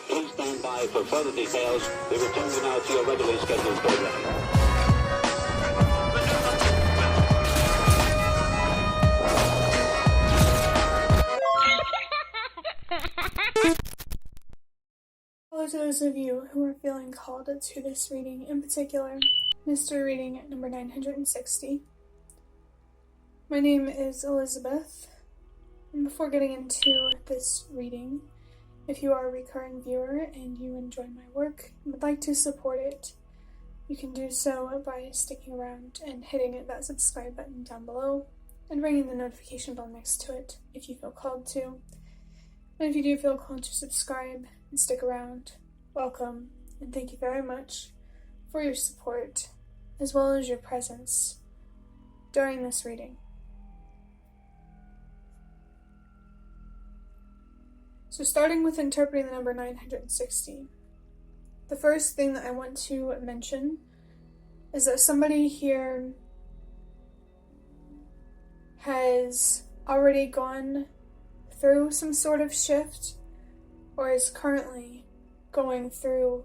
Please stand by for further details. We return you now to your regularly scheduled program. Hello to those of you who are feeling called to this reading, in particular, mystery reading number 960. My name is Elizabeth, and before getting into this reading, if you are a recurring viewer and you enjoy my work and would like to support it, you can do so by sticking around and hitting that subscribe button down below and ringing the notification bell next to it if you feel called to. And if you do feel called to subscribe and stick around, welcome, and thank you very much for your support as well as your presence during this reading. So starting with interpreting the number 960, the first thing that I want to mention is that somebody here has already gone through some sort of shift or is currently going through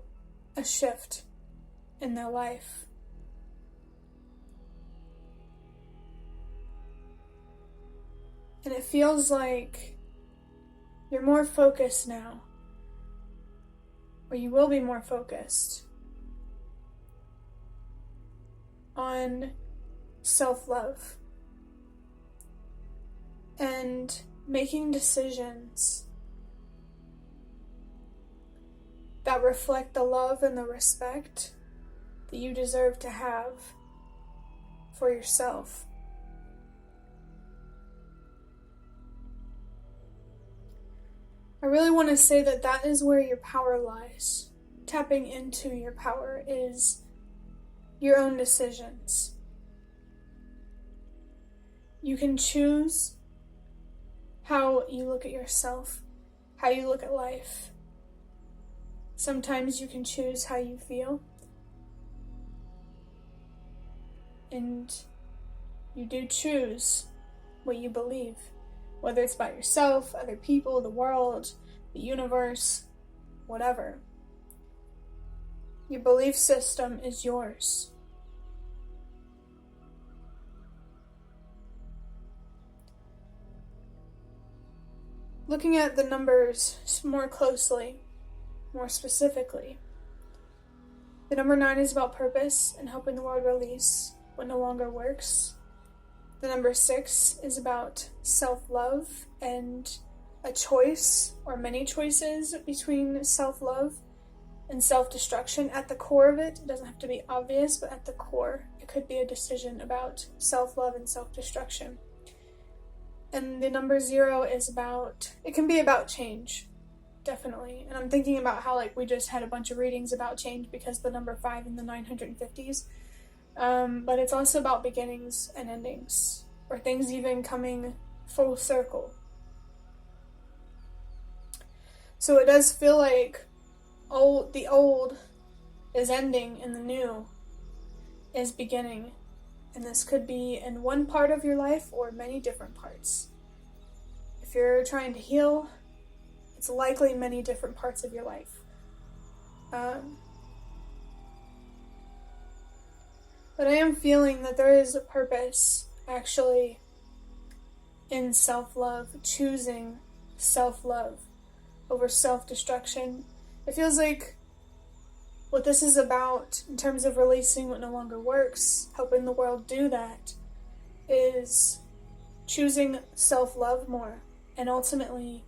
a shift in their life. And it feels like you're more focused now, or you will be more focused on self-love and making decisions that reflect the love and the respect that you deserve to have for yourself. I really want to say that that is where your power lies. Tapping into your power is your own decisions. You can choose how you look at yourself, how you look at life. Sometimes you can choose how you feel. And you do choose what you believe. Whether it's about yourself, other people, the world, the universe, whatever. Your belief system is yours. Looking at the numbers more closely, more specifically, the number 9 is about purpose and helping the world release what no longer works. The number 6 is about self-love and a choice or many choices between self-love and self-destruction. At the core of it, it doesn't have to be obvious, but at the core, it could be a decision about self-love and self-destruction. And the number 0 is about, it can be about change, definitely. And I'm thinking about how we just had a bunch of readings about change because the number 5 in the 950s. But it's also about beginnings and endings, or things even coming full circle. So it does feel like the old is ending and the new is beginning. And this could be in one part of your life or many different parts. If you're trying to heal, it's likely many different parts of your life. But I am feeling that there is a purpose, actually, in self-love, choosing self-love over self-destruction. It feels like what this is about, in terms of releasing what no longer works, helping the world do that, is choosing self-love more, and ultimately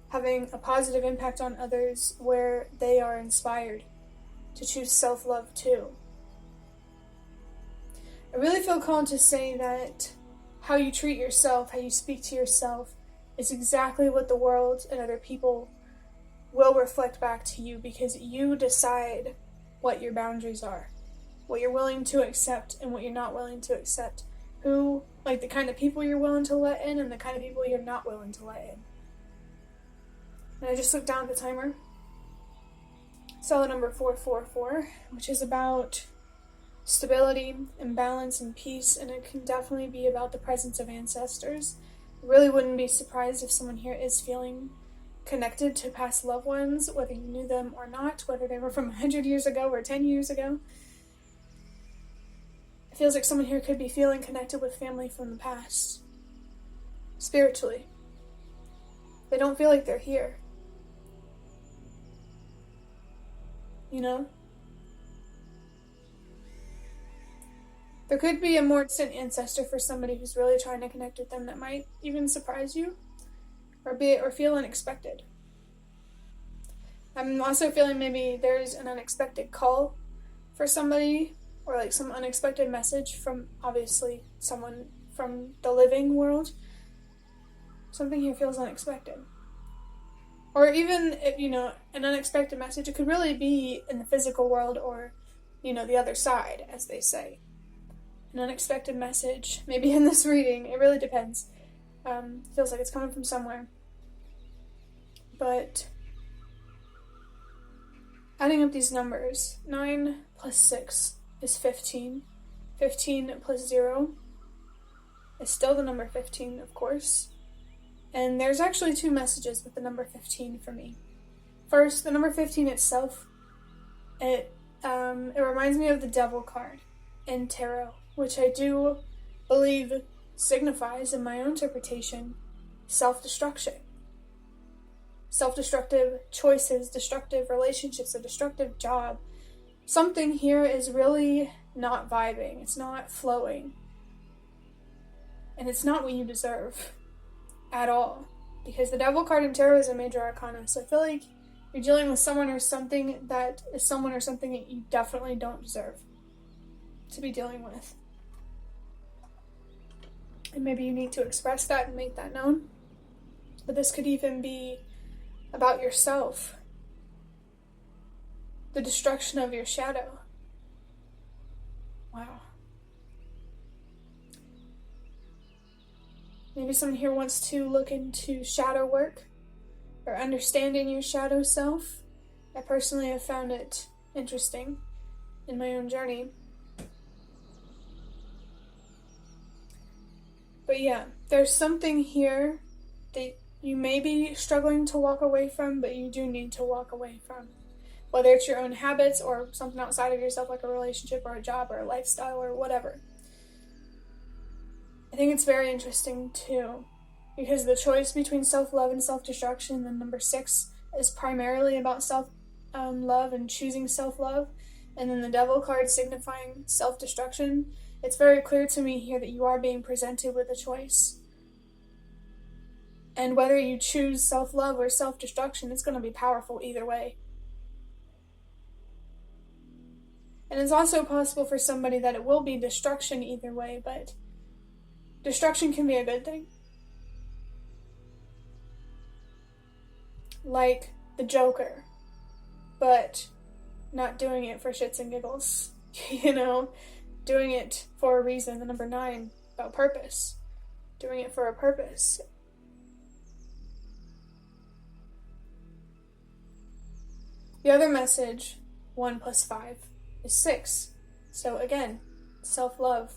having a positive impact on others where they are inspired to choose self-love too. I really feel called to say that how you treat yourself, how you speak to yourself, is exactly what the world and other people will reflect back to you, because you decide what your boundaries are, what you're willing to accept and what you're not willing to accept, the kind of people you're willing to let in and the kind of people you're not willing to let in. And I just looked down at the timer, saw the number 444, which is about stability and balance and peace, and it can definitely be about the presence of ancestors. I really wouldn't be surprised if someone here is feeling connected to past loved ones, whether you knew them or not, whether they were from 100 years ago or 10 years ago. It feels like someone here could be feeling connected with family from the past, spiritually. They don't feel like they're here. You know? There could be a more distant ancestor for somebody who's really trying to connect with them that might even surprise you or feel unexpected. I'm also feeling maybe there's an unexpected call for somebody, or like some unexpected message from obviously someone from the living world. Something here feels unexpected. Or even, an unexpected message. It could really be in the physical world or, the other side, as they say. An unexpected message, maybe in this reading. It really depends. Feels like it's coming from somewhere. But adding up these numbers, 9 plus 6 is 15. 15 plus 0 is still the number 15, of course. And there's actually two messages with the number 15 for me. First, the number 15 itself, it reminds me of the Devil card in Tarot, which I do believe signifies, in my own interpretation, self-destruction. Self-destructive choices, destructive relationships, a destructive job. Something here is really not vibing. It's not flowing. And it's not what you deserve at all. Because the Devil card in Tarot is a major arcana. So I feel like you're dealing with someone or something that you definitely don't deserve to be dealing with. And maybe you need to express that and make that known. But this could even be about yourself. The destruction of your shadow. Wow. Maybe someone here wants to look into shadow work or understanding your shadow self. I personally have found it interesting in my own journey. But yeah, there's something here that you may be struggling to walk away from, but you do need to walk away from. Whether it's your own habits or something outside of yourself, like a relationship or a job or a lifestyle or whatever. I think it's very interesting too, because the choice between self-love and self-destruction, the number 6, is primarily about self-love and choosing self-love. And then the Devil card signifying self-destruction. It's very clear to me here that you are being presented with a choice. And whether you choose self-love or self-destruction, it's going to be powerful either way. And it's also possible for somebody that it will be destruction either way, but destruction can be a good thing. Like the Joker, but not doing it for shits and giggles. Doing it for a reason. The number 9, about purpose. Doing it for a purpose. The other message, 1 plus 5, is 6. So again, self-love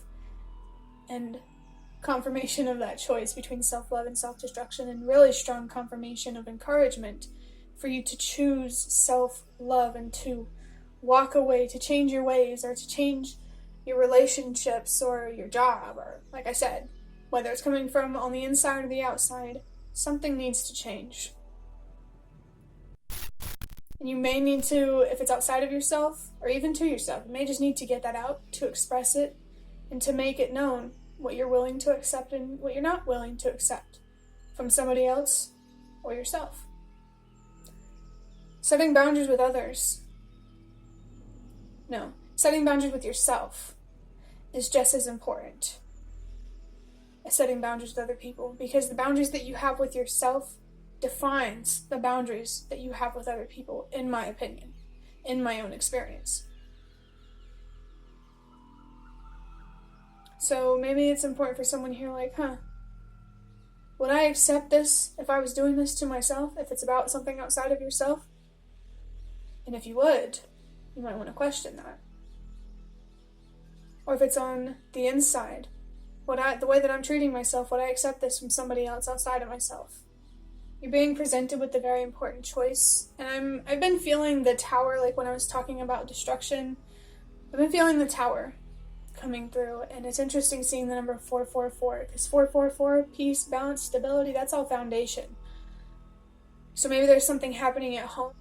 and confirmation of that choice between self-love and self-destruction, and really strong confirmation of encouragement for you to choose self-love and to walk away, to change your ways, or to change your relationships or your job, or like I said, whether it's coming from on the inside or the outside, something needs to change. And you may need to, if it's outside of yourself, or even to yourself, you may just need to get that out, to express it, and to make it known what you're willing to accept and what you're not willing to accept from somebody else or yourself. Setting boundaries with others. No, setting boundaries with yourself is just as important as setting boundaries with other people, because the boundaries that you have with yourself defines the boundaries that you have with other people, in my opinion, in my own experience. So maybe it's important for someone here like, would I accept this if I was doing this to myself, if it's about something outside of yourself? And if you would, you might want to question that. or if it's on the inside. The way that I'm treating myself, would I accept this from somebody else outside of myself? You're being presented with a very important choice, and I've been feeling the tower, like when I was talking about destruction. I've been feeling the tower coming through, and it's interesting seeing the number 444, because 444, peace, balance, stability, that's all foundation. So maybe there's something happening at home.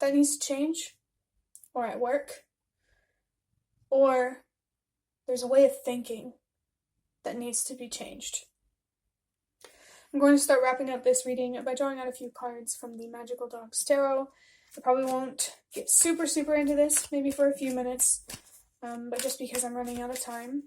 that needs to change, or at work, or there's a way of thinking that needs to be changed. I'm going to start wrapping up this reading by drawing out a few cards from the Magical Dogs Tarot. I probably won't get super into this, maybe for a few minutes, but just because I'm running out of time.